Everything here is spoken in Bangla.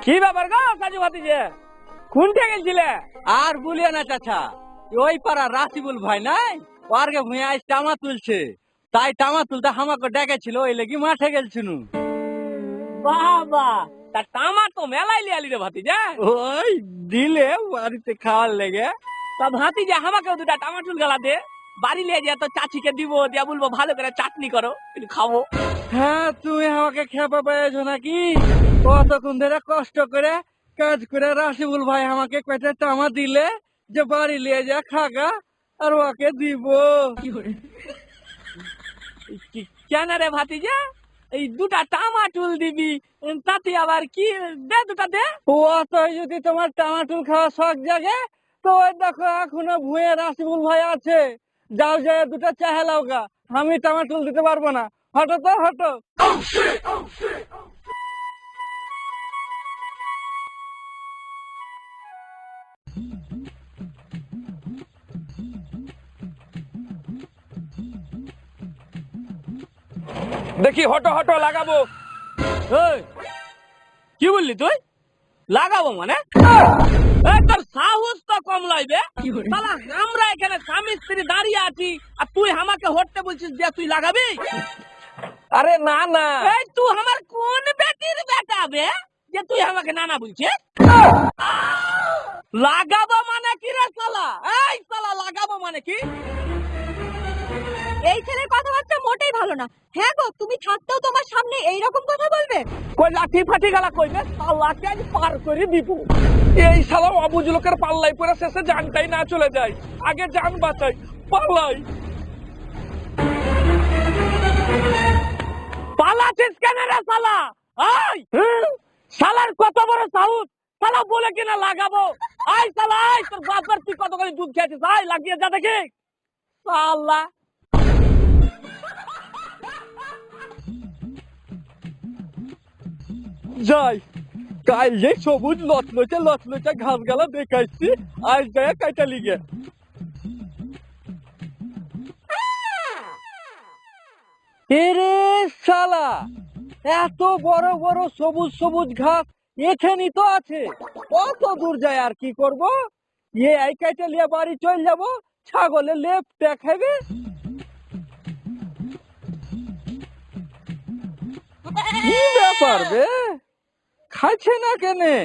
কি ব্যাপার গো কাজু ভাতিজে, কোনটা গেছিলে? আর বলিও না চাচা, ওই পাড়া রাসিবুল ভাই নাই, ওরকে ভুঁয়ে আজ টামা তুলছে, তাই টামা তুলতে আমাকে ডেকেছিল, ওই লেগে মাঠে গেছিল। বাবা, তা টামা তো মেলাই লিয়ালি রে ভাতিজা। ওই দিলে বাড়িতে খাওয়ার লেগে। তা ভাতিজা আমাকেও দুটা টামাটুল গালা দে, বাড়ি লিয়ে যা তো চাচিকে দিব, দিয়া বলবো ভালো করে চাটনি করো, একটু খাবো। হ্যাঁ, তুমি আমাকে খেপা পেয়েছো নাকি? কতক্ষণ ধরে কষ্ট করে কাজ করে রাসিবুল ভাই আমাকে কয়টা টামা দিলে যে বাড়ি লিয়ে যা খাগা আর ওকে দিব। কেন রে ভাতিজা, এই দুটা টামাটুল দিবি, তাতে আবার কি? দে দুটা দে। ও তো যদি তোমার টামাটুল খাওয়া শখ জাগে, তো ওই দেখো এখনো ভুঁয়ে রাসিবুল ভাই আছে, যাও যায় দুটা চাহে লাও গা। আমি টামাটুল দিতে পারবো না, হটো তো হটো। দেখি হটো হটো লাগাবো। এই, কি বললি তুই? লাগাবো মানে? এই তোর সাহস তো কম লাগবে। শালা আমরা এখানে স্বামী স্ত্রী দাঁড়িয়ে আছি আর তুই আমাকে হটতে বলছিস যে তুই লাগাবি? আরে না না, এই তুই আমার কোন বেটির বেটা বে যে তুই আমাকে নানা বলছিস? লাগাবো মানে কি রে শালা? এই শালা লাগাবো মানে কি? এই ছেলের কথাবার্তা মোটেই ভালো না। হ্যাঁ গো, তুমি থাকতেও তোমার সামনে এইরকম কথা বলবে? কই লাঠি ফাটি গালা কইবে, শালাকে আজ পার করে দিব। এই শালা অবুঝ লোকের পাল্লাই পরে শেষে জানটাই না চলে যায়। আগে জান বাঁচাই, পাল্লাই। পালাচ্ছিস কেন রে শালা? এই শালার কত বড় সাহস, শালা বলে কিনা লাগাবো। আই শালা, আই তোর বাপের তুই কত করে দুধ খেয়েছিস, আই লাগিয়ে যা দেখি শালা। যাই কাল যে সবুজ লচলচে ঘাস গালা দেখাইছি, আজ যায় কাইটা লিগে। এরে শালা, এত বড় বড় সবুজ সবুজ ঘাস এখানেই তো আছে, কত দূর যায় আর কি করব? এই কাইটা লিয়ে বাড়ি চল যাব, ছাগলে লেপটা খাবে। কি ব্যাপার বে, খাচ্ছে না কেনে?